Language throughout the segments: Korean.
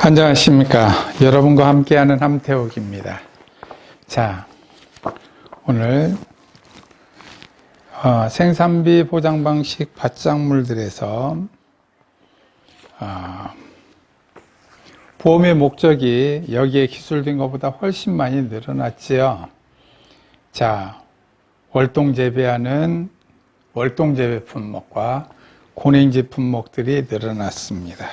안녕하십니까. 여러분과 함께하는 함태욱입니다. 자, 오늘 생산비 보장 방식 바짝물들에서 보험의 목적이 여기에 기술된 것보다 훨씬 많이 늘어났지요. 자, 월동재배하는 월동재배 품목과 고냉지 품목들이 늘어났습니다.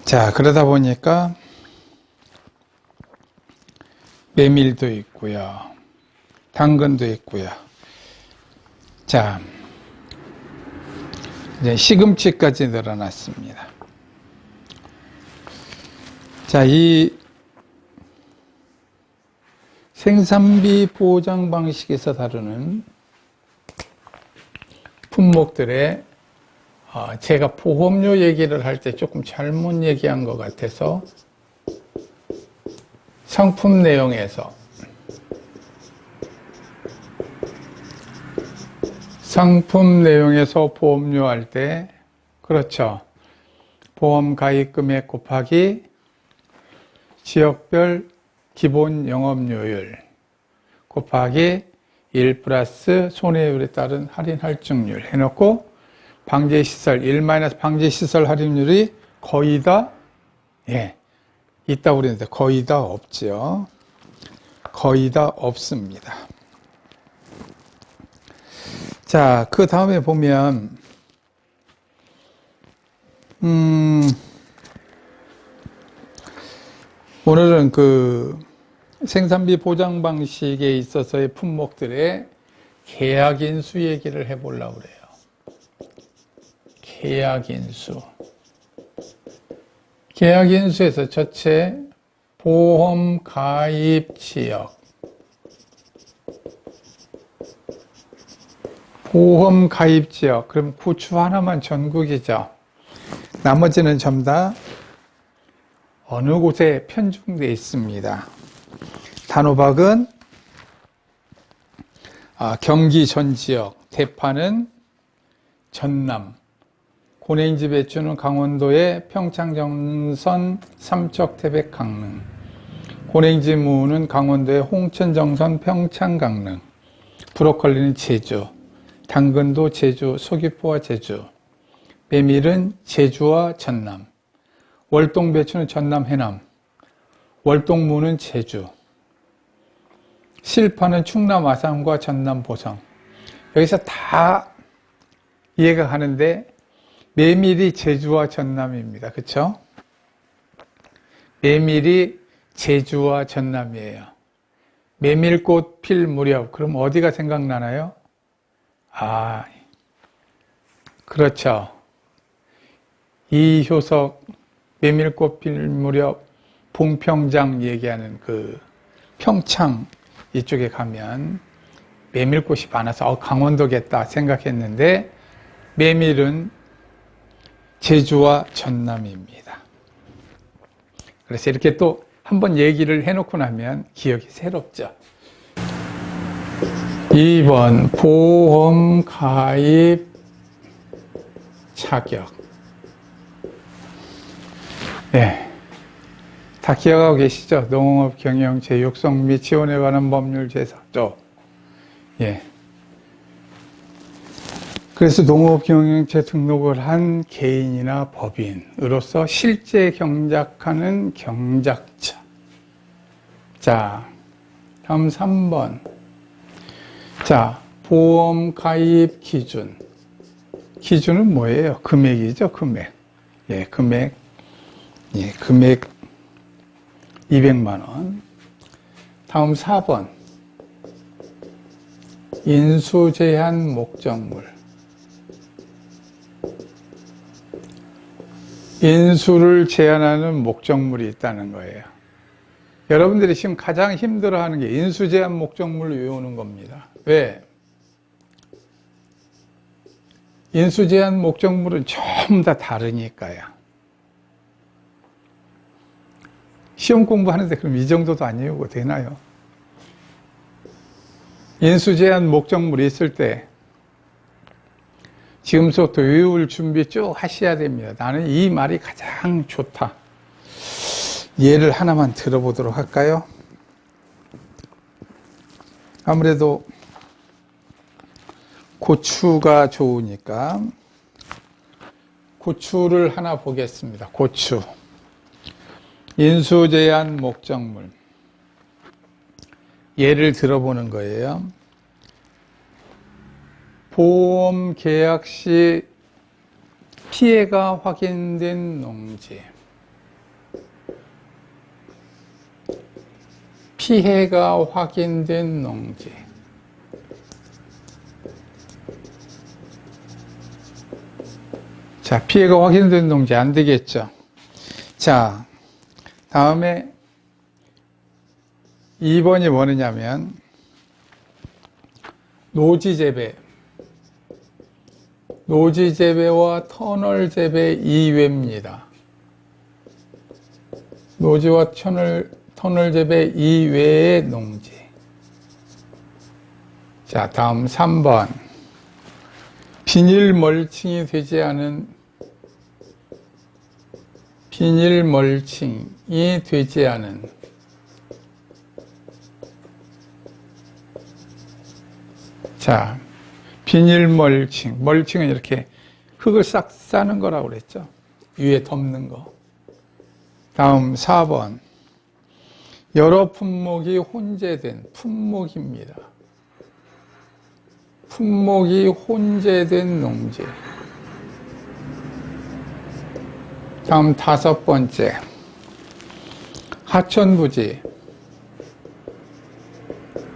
자, 그러다 보니까 메밀도 있고요. 당근도 있고요. 자, 이제 시금치까지 늘어났습니다. 자, 이 생산비 보장 방식에서 다루는 품목들의 제가 보험료 얘기를 할 때 조금 잘못 얘기한 것 같아서 상품 내용에서 보험료 할 때 그렇죠. 보험 가입 금액 곱하기 지역별 기본 영업료율 곱하기 1 플러스 손해율에 따른 할인 할증률 해놓고 방제시설 1 마이너스 방제시설 할인율이 거의 다 있다고 그랬는데 거의 다 없죠. 거의 다 없습니다. 자, 그 다음에 보면 오늘은 그 생산비 보장 방식에 있어서의 품목들의 계약인수 얘기를 해보려고 그래요. 계약인수에서 첫째, 보험 가입 지역. 보험 가입 지역. 그럼 구추 하나만 전국이죠. 나머지는 전부 다 어느 곳에 편중되어 있습니다. 단호박은 경기 전 지역, 대파는 전남, 고냉지 배추는 강원도의 평창정선 삼척태백 강릉, 고냉지 무는 강원도의 홍천정선 평창강릉, 브로콜리는 제주, 당근도 제주, 서귀포와 제주, 메밀은 제주와 전남, 월동배추는 전남 해남, 월동무는 제주, 실파는 충남 아산과 전남 보성. 여기서 다 이해가 가는데 메밀이 제주와 전남입니다. 그렇죠? 메밀이 제주와 전남이에요. 메밀꽃 필 무렵. 그럼 어디가 생각나나요? 그렇죠. 이효석 메밀꽃 필 무렵 봉평장 얘기하는 그 평창 이쪽에 가면 메밀꽃이 많아서 강원도겠다 생각했는데 메밀은 제주와 전남입니다. 그래서 이렇게 또 한번 얘기를 해놓고 나면 기억이 새롭죠. 2번 보험 가입 자격. 다 기억하고 계시죠? 농업 경영 제육성 및 지원에 관한 법률 제사조. 그래서 농업경영체 등록을 한 개인이나 법인으로서 실제 경작하는 경작자. 자, 다음 3번. 자, 보험 가입 기준. 기준은 뭐예요? 금액이죠, 금액. 금액 200만 원. 다음 4번. 인수 제한 목적물. 인수를 제한하는 목적물이 있다는 거예요. 여러분들이 지금 가장 힘들어하는 게 인수 제한 목적물을 외우는 겁니다. 왜? 인수 제한 목적물은 전부 다 다르니까요. 시험 공부하는데 그럼 이 정도도 안 외우고 되나요? 인수 제한 목적물이 있을 때 지금부터 외울 준비 쭉 하셔야 됩니다. 나는 이 말이 가장 좋다. 예를 하나만 들어보도록 할까요? 아무래도 고추가 좋으니까 고추를 하나 보겠습니다. 고추. 인수제한 목적물. 예를 들어보는 거예요. 보험 계약 시 피해가 확인된 농지. 피해가 확인된 농지. 자, 피해가 확인된 농지 안 되겠죠. 자, 다음에 2번이 뭐냐면 노지재배. 노지재배와 터널재배 이외입니다. 노지와 터널재배 이외의 농지. 자, 다음 3번. 비닐 멀칭이 되지 않은 자, 비닐 멀칭. 멀칭은 이렇게 흙을 싹 싸는 거라고 그랬죠. 위에 덮는 거. 다음 4번. 여러 품목이 혼재된 품목입니다. 품목이 혼재된 농지. 다음 5번째. 하천부지.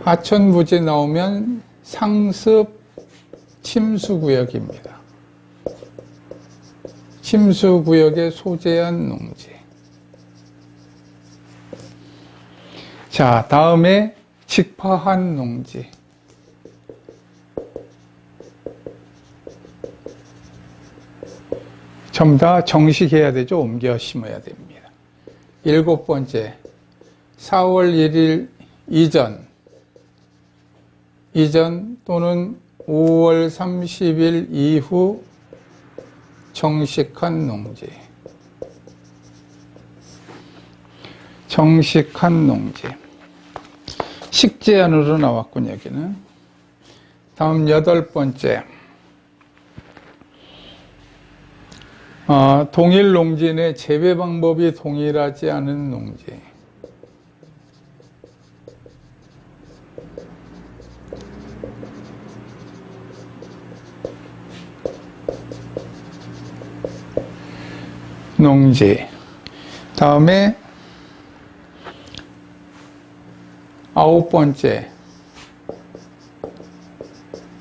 하천부지 나오면 상습 침수구역입니다. 침수구역에 소재한 농지. 자, 다음에 직파한 농지. 전부 다 정식해야 되죠. 옮겨 심어야 됩니다. 7번째, 4월 1일 이전 또는 5월 30일 이후 정식한 농지. 정식한 농지. 식재안으로 나왔군, 여기는. 다음 8번째. 동일 농지 내 재배 방법이 동일하지 않은 농지. 다음에 9번째.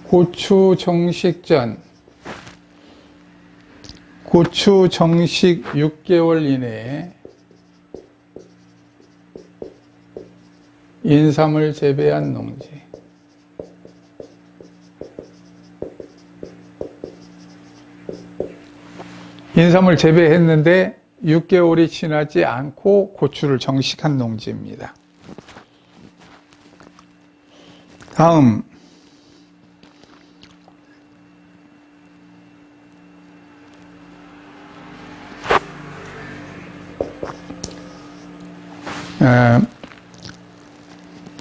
고추 정식 전. 고추 정식 6개월 이내에 인삼을 재배한 농지. 인삼을 재배했는데 6개월이 지나지 않고 고추를 정식한 농지입니다. 다음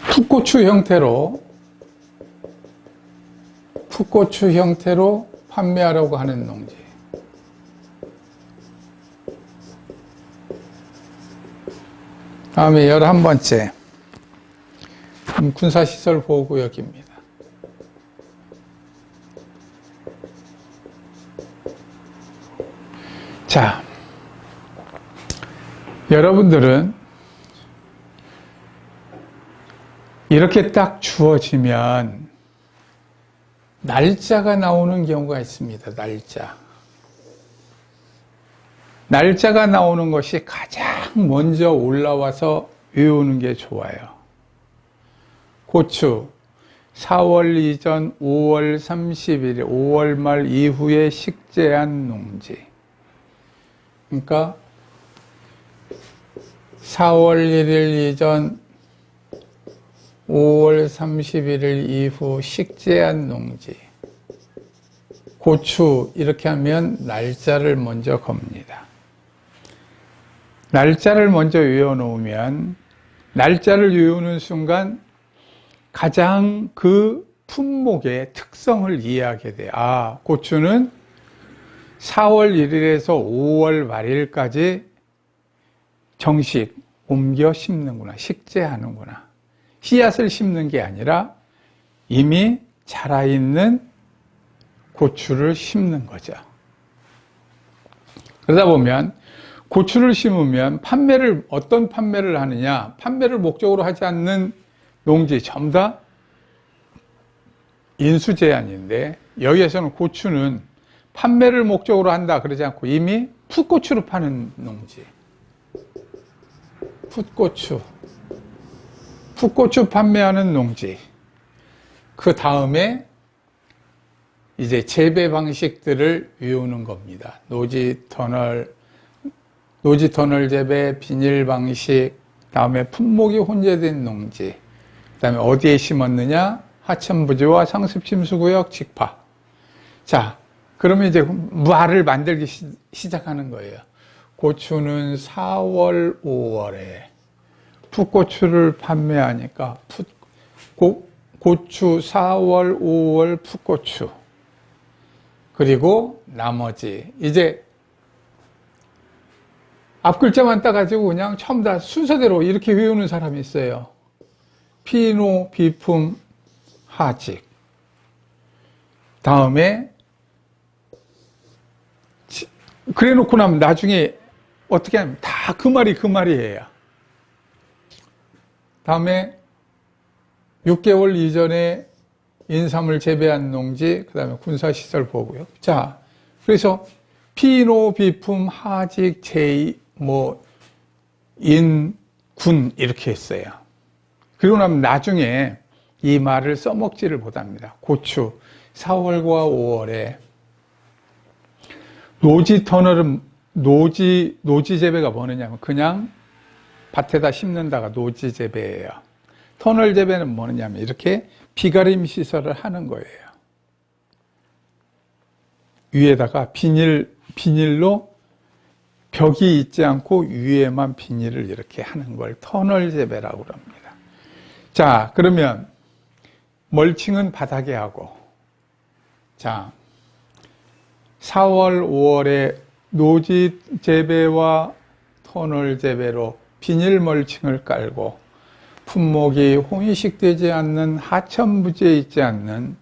'풋고추 형태로 판매하려고 하는 농지. 다음에 11번째. 군사시설 보호구역입니다. 자, 여러분들은 이렇게 딱 주어지면 날짜가 나오는 경우가 있습니다. 날짜가 나오는 것이 가장 먼저 올라와서 외우는 게 좋아요. 고추 4월 이전 5월 30일 5월 말 이후에 식재한 농지. 그러니까 4월 1일 이전 5월 31일 이후 식재한 농지. 고추 이렇게 하면 날짜를 먼저 겁니다. 날짜를 먼저 외워놓으면 날짜를 외우는 순간 가장 그 품목의 특성을 이해하게 돼요. 아, 고추는 4월 1일에서 5월 말일까지 정식 옮겨 심는구나. 식재하는구나. 씨앗을 심는 게 아니라 이미 자라있는 고추를 심는 거죠. 그러다 보면 고추를 심으면 어떤 판매를 하느냐, 판매를 목적으로 하지 않는 농지 전부 다 인수 제한인데, 여기에서는 고추는 판매를 목적으로 한다 그러지 않고 이미 풋고추로 파는 농지, 풋고추 판매하는 농지. 그 다음에 이제 재배 방식들을 외우는 겁니다. 노지 터널 재배, 비닐 방식, 다음에 품목이 혼재된 농지, 그 다음에 어디에 심었느냐, 하천부지와 상습침수구역, 직파. 자, 그러면 이제 말을 만들기 시작하는 거예요. 고추는 4월, 5월에 풋고추를 판매하니까 고추 4월, 5월 풋고추. 그리고 나머지 이제 앞 글자만 따가지고 그냥 처음 다 순서대로 이렇게 외우는 사람이 있어요. 피노, 비품, 하직. 다음에 그래 놓고 나면 나중에 어떻게 하면 다 그 말이에요. 다음에 6개월 이전에 인삼을 재배한 농지, 그 다음에 군사시설 보고요. 자, 그래서 피노, 비품, 하직, 제이, 군 이렇게 했어요. 그리고 나면 나중에 이 말을 써먹지를 못합니다. 고추 4월과 5월에 노지 터널은 노지 재배가 뭐냐면 그냥 밭에다 심는다가 노지 재배예요. 터널 재배는 뭐냐면 이렇게 비가림 시설을 하는 거예요. 위에다가 비닐로 벽이 있지 않고 위에만 비닐을 이렇게 하는 걸 터널 재배라고 합니다. 자, 그러면 멀칭은 바닥에 하고, 자, 4월, 5월에 노지 재배와 터널 재배로 비닐 멀칭을 깔고 품목이 혼식되지 않는 하천부지에 있지 않는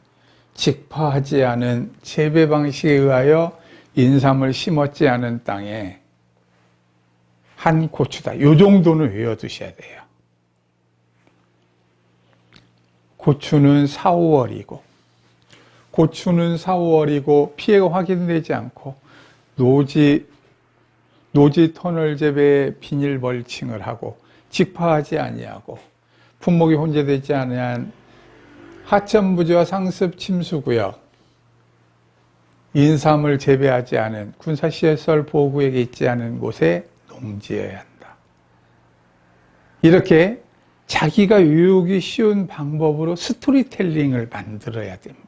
직파하지 않은 재배 방식에 의하여 인삼을 심었지 않은 땅에 한 고추다. 요 정도는 외워두셔야 돼요. 고추는 4, 5월이고 피해가 확인되지 않고 노지 터널 재배에 비닐 멀칭을 하고 직파하지 아니하고 품목이 혼재되지 않은 하천부지와 상습 침수구역, 인삼을 재배하지 않은 군사시설 보호구역에 있지 않은 곳에 농지해야 한다. 이렇게 자기가 외우기 쉬운 방법으로 스토리텔링을 만들어야 됩니다.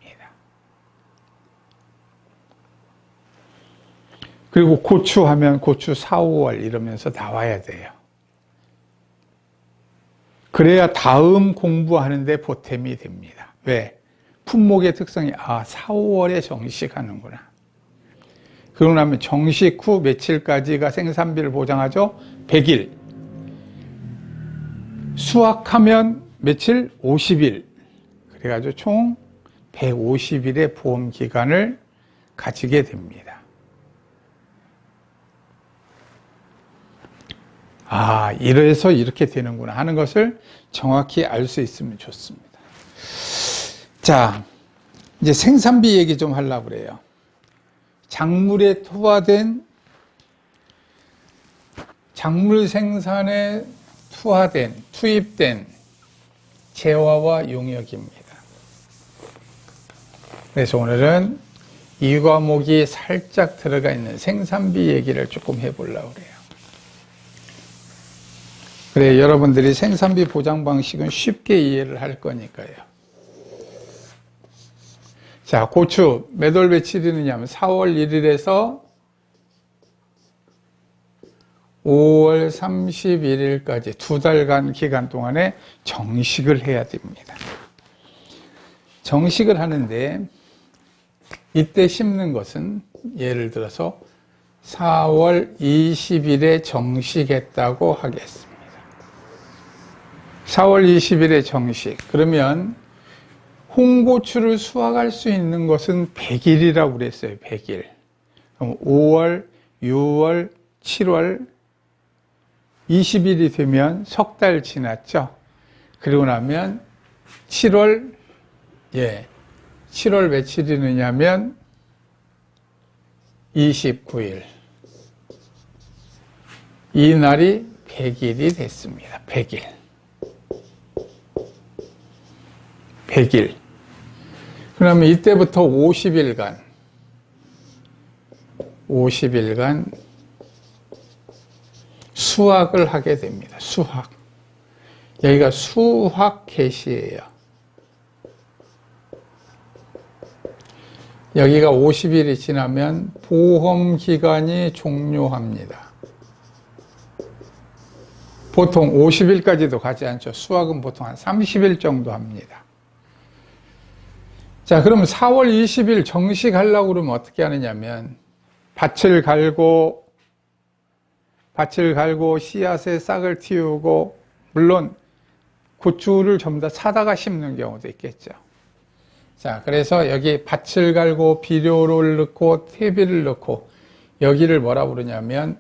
그리고 고추 하면 고추 4, 5월 이러면서 나와야 돼요. 그래야 다음 공부하는데 보탬이 됩니다. 왜? 품목의 특성이 4, 5월에 정식하는구나. 그러고 나면 정식 후 며칠까지가 생산비를 보장하죠? 100일. 수확하면 며칠? 50일. 그래가지고 총 150일의 보험 기간을 가지게 됩니다. 이래서 이렇게 되는구나 하는 것을 정확히 알 수 있으면 좋습니다. 자, 이제 생산비 얘기 좀 하려고 그래요. 작물에 작물 생산에 투입된 재화와 용역입니다. 그래서 오늘은 이 과목이 살짝 들어가 있는 생산비 얘기를 조금 해보려고 그래요. 그래, 여러분들이 생산비 보장 방식은 쉽게 이해를 할 거니까요. 자, 고추 몇 월 며칠이느냐 하면 4월 1일에서 5월 31일까지 2달간 기간 동안에 정식을 해야 됩니다. 정식을 하는데 이때 심는 것은 예를 들어서 4월 20일에 정식했다고 하겠습니다. 4월 20일에 정식. 그러면 홍고추를 수확할 수 있는 것은 100일이라고 그랬어요. 100일. 그럼 5월, 6월, 7월 20일이 되면 석 달 지났죠. 그리고 나면 7월 7월 며칠이느냐면 29일. 이 날이 100일이 됐습니다. 100일. 100일. 그러면 이때부터 50일간 수확을 하게 됩니다. 수확. 여기가 수확 개시예요. 여기가 50일이 지나면 보험 기간이 종료합니다. 보통 50일까지도 가지 않죠. 수확은 보통 한 30일 정도 합니다. 자, 그러면 4월 20일 정식 하려고 그러면 어떻게 하느냐면 밭을 갈고 씨앗에 싹을 틔우고, 물론 고추를 전부 다 사다가 심는 경우도 있겠죠. 자, 그래서 여기 밭을 갈고 비료를 넣고 퇴비를 넣고, 여기를 뭐라 부르냐면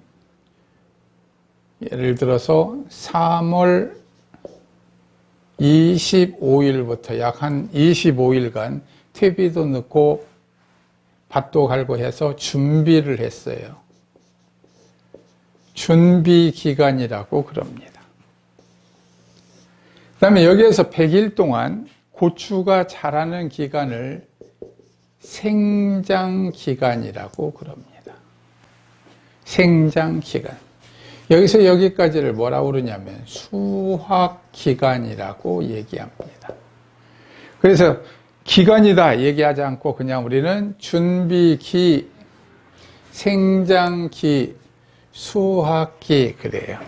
예를 들어서 3월 25일부터 약 한 25일간 퇴비도 넣고 밭도 갈고 해서 준비를 했어요. 준비 기간이라고 그럽니다. 그 다음에 여기에서 100일 동안 고추가 자라는 기간을 생장 기간이라고 그럽니다. 생장 기간. 여기서 여기까지를 뭐라고 그러냐면 수확 기간이라고 얘기합니다. 그래서 기간이다 얘기하지 않고 그냥 우리는 준비기, 생장기, 수확기 그래요.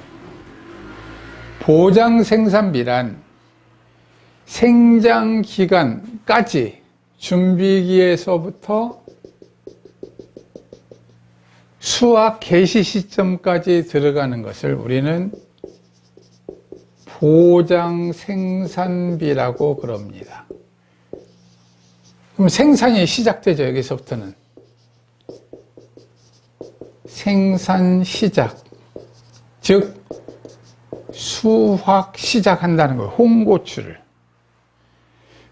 보장 생산비란 생장 기간까지 준비기에서부터 수확 개시 시점까지 들어가는 것을 우리는 보장 생산비라고 그럽니다. 그럼 생산이 시작되죠. 여기서부터는 생산 시작, 즉 수확 시작한다는 거예요. 홍고추를.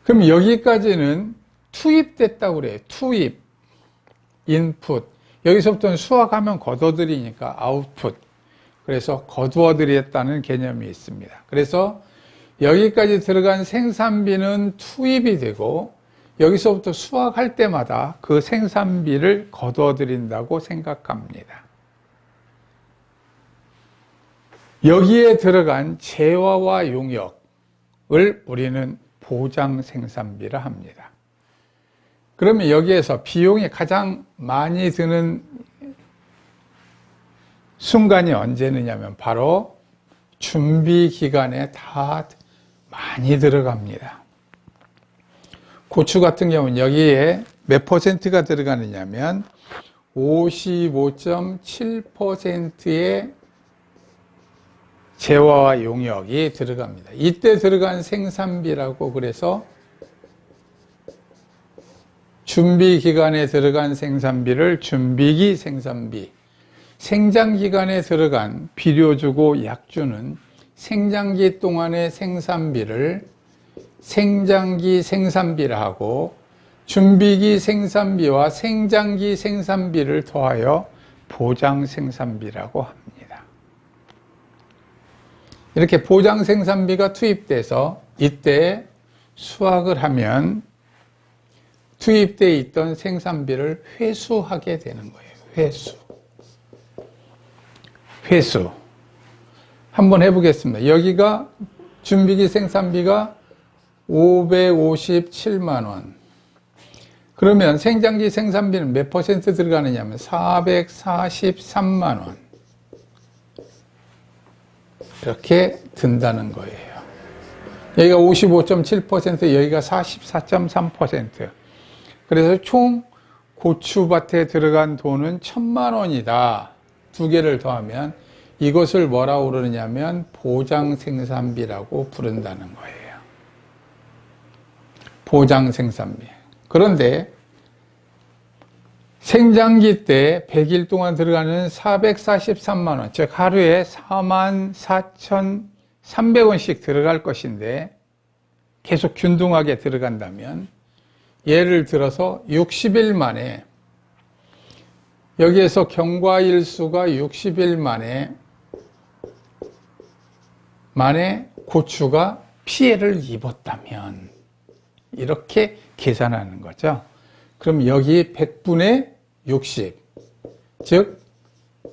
그럼 여기까지는 투입됐다고 그래요. 투입, 인풋. 여기서부터는 수확하면 거둬들이니까 아웃풋. 그래서 거두어들였다는 개념이 있습니다. 그래서 여기까지 들어간 생산비는 투입이 되고 여기서부터 수확할 때마다 그 생산비를 거둬들인다고 생각합니다. 여기에 들어간 재화와 용역을 우리는 보장 생산비라 합니다. 그러면 여기에서 비용이 가장 많이 드는 순간이 언제느냐면 바로 준비 기간에 다 많이 들어갑니다. 고추 같은 경우는 여기에 몇 퍼센트가 들어가느냐면 55.7%의 재화와 용역이 들어갑니다. 이때 들어간 생산비라고 그래서 준비 기간에 들어간 생산비를 준비기 생산비, 생장 기간에 들어간 비료 주고 약 주는 생장기 동안의 생산비를 생장기 생산비라 하고 준비기 생산비와 생장기 생산비를 더하여 보장 생산비라고 합니다. 이렇게 보장 생산비가 투입돼서 이때 수확을 하면 투입되어 있던 생산비를 회수하게 되는 거예요. 회수. 한번 해보겠습니다. 여기가 준비기 생산비가 557만 원. 그러면 생장기 생산비는 몇 퍼센트 들어가느냐 하면 443만 원. 이렇게 든다는 거예요. 여기가 55.7%, 여기가 44.3%. 그래서 총 고추밭에 들어간 돈은 1,000만 원이다. 두 개를 더하면 이것을 뭐라고 그러느냐면 보장생산비라고 부른다는 거예요. 보장생산비. 그런데 생장기 때 100일 동안 들어가는 443만 원, 즉 하루에 44,300원씩 들어갈 것인데 계속 균등하게 들어간다면 예를 들어서 60일 만에 여기에서 경과일수가 60일 만에 고추가 피해를 입었다면 이렇게 계산하는 거죠. 그럼 여기 100분의 60, 즉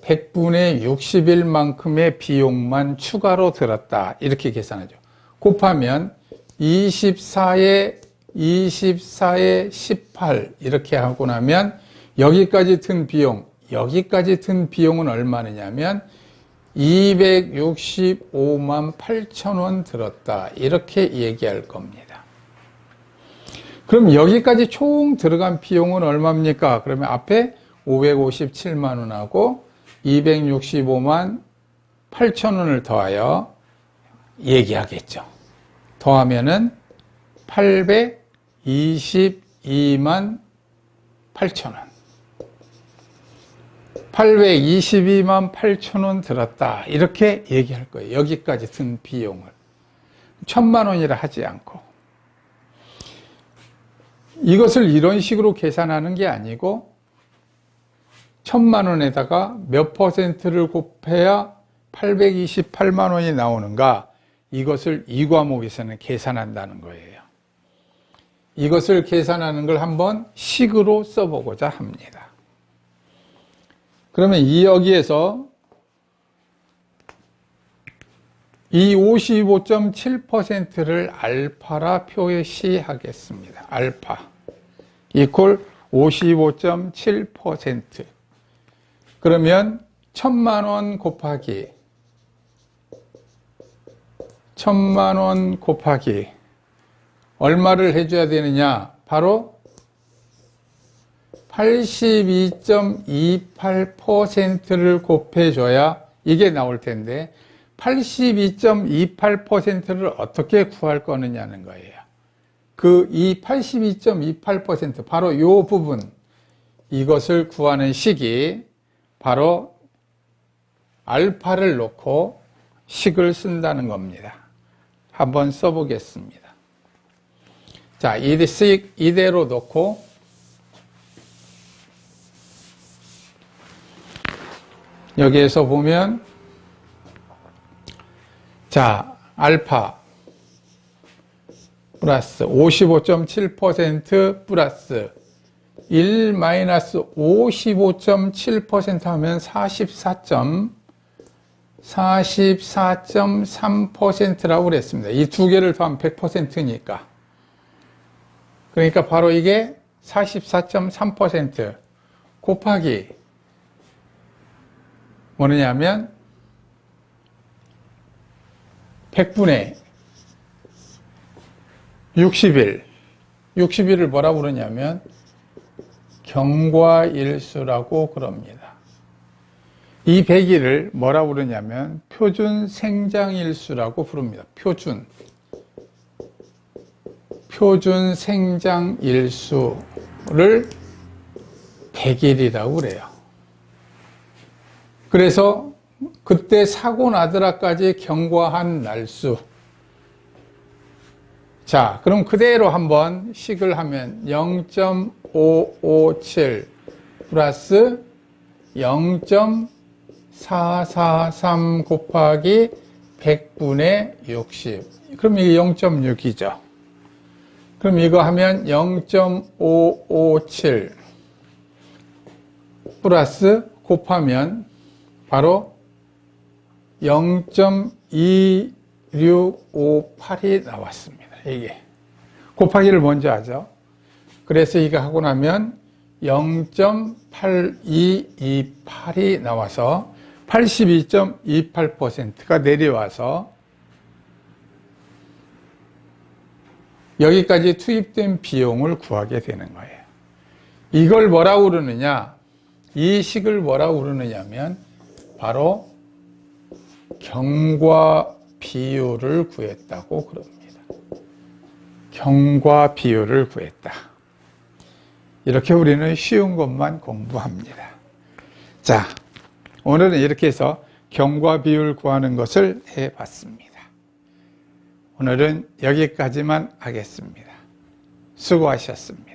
100분의 60일만큼의 비용만 추가로 들었다. 이렇게 계산하죠. 곱하면 24에 18 이렇게 하고 나면 여기까지 든 비용은 얼마냐면 265만 8천 원 들었다. 이렇게 얘기할 겁니다. 그럼 여기까지 총 들어간 비용은 얼마입니까? 그러면 앞에 557만 원하고 265만 8천 원을 더하여 얘기하겠죠. 더하면은 822만 8천 원. 822만 8천 원 들었다. 이렇게 얘기할 거예요. 여기까지 든 비용을. 1,000만 원이라 하지 않고. 이것을 이런 식으로 계산하는 게 아니고 1,000만 원에다가 몇 퍼센트를 곱해야 828만 원이 나오는가, 이것을 이 과목에서는 계산한다는 거예요. 이것을 계산하는 걸 한번 식으로 써보고자 합니다. 그러면 여기에서 이 55.7%를 알파라 표시하겠습니다. 알파 이퀄 55.7%. 그러면 1,000만 원 곱하기 1,000만 원 곱하기 얼마를 해줘야 되느냐? 바로 82.28%를 곱해줘야 이게 나올 텐데 82.28%를 어떻게 구할 거느냐는 거예요. 그 이 82.28% 바로 이 부분, 이것을 구하는 식이 바로 알파를 놓고 식을 쓴다는 겁니다. 한번 써보겠습니다. 자, 이 식 이대로 놓고 여기에서 보면 자, 알파 플러스 55.7% 플러스 1 마이너스 55.7% 하면 44.3%라고 그랬습니다. 이 두 개를 더하면 100%니까. 그러니까 바로 이게 44.3% 곱하기 뭐냐면 100분의 60일을 뭐라고 그러냐면 경과일수라고 그럽니다. 이 100일을 뭐라고 그러냐면 표준 생장일수라고 부릅니다. 표준 생장일수를 100일이라고 그래요. 그래서 그때 사고 나더라까지 경과한 날수. 자, 그럼 그대로 한번 식을 하면 0.557 플러스 0.443 곱하기 100분의 60. 그럼 이게 0.6이죠. 그럼 이거 하면 0.557 플러스 곱하면 바로 0.2658이 나왔습니다. 이게 곱하기를 먼저 하죠. 그래서 이거 하고 나면 0.8228이 나와서 82.28%가 내려와서 여기까지 투입된 비용을 구하게 되는 거예요. 이걸 뭐라고 그러느냐? 이 식을 뭐라고 그러느냐면 바로 경과 비율을 구했다고 그럽니다. 경과 비율을 구했다. 이렇게 우리는 쉬운 것만 공부합니다. 자, 오늘은 이렇게 해서 경과 비율 구하는 것을 해봤습니다. 오늘은 여기까지만 하겠습니다. 수고하셨습니다.